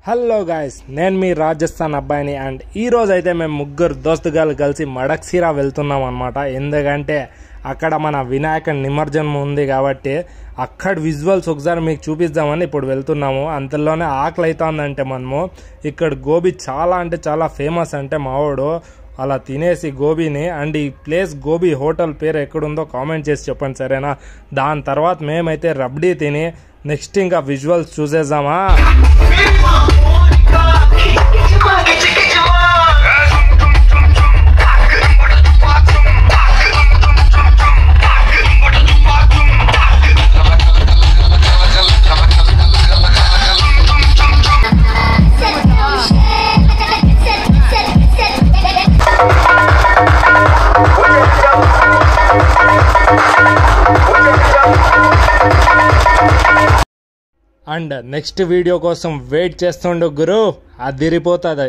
Hello guys, నేను మీ రాజస్థాన్ అబ్బాయిని. And ఈరోజు అయితే మేము ముగ్గురు దోస్తుగాళ్ళు కలిసి మడక్సిరా వెళ్తున్నాం అనమాట. ఎందుకంటే అక్కడ మన వినాయక నిమజ్జనం ఉంది కాబట్టి అక్కడ విజువల్స్ ఒకసారి మీకు చూపిద్దామని ఇప్పుడు వెళ్తున్నాము. అంతలోనే ఆకలి అవుతుందంటే మనము ఇక్కడ గోబీ చాలా అంటే చాలా ఫేమస్. అంటే మావాడు అలా తినేసి గోబీని, అండ్ ఈ ప్లేస్ గోబీ హోటల్ పేరు ఎక్కడుందో కామెంట్ చేసి చెప్పండి, సరేనా? దాని తర్వాత మేమైతే రబ్డీ తిని నెక్స్ట్ ఇంకా విజువల్స్ చూసేద్దామా. అండ్ నెక్స్ట్ వీడియో కోసం వెయిట్ చేస్తుండు గురు, అదిరిపోతుంది.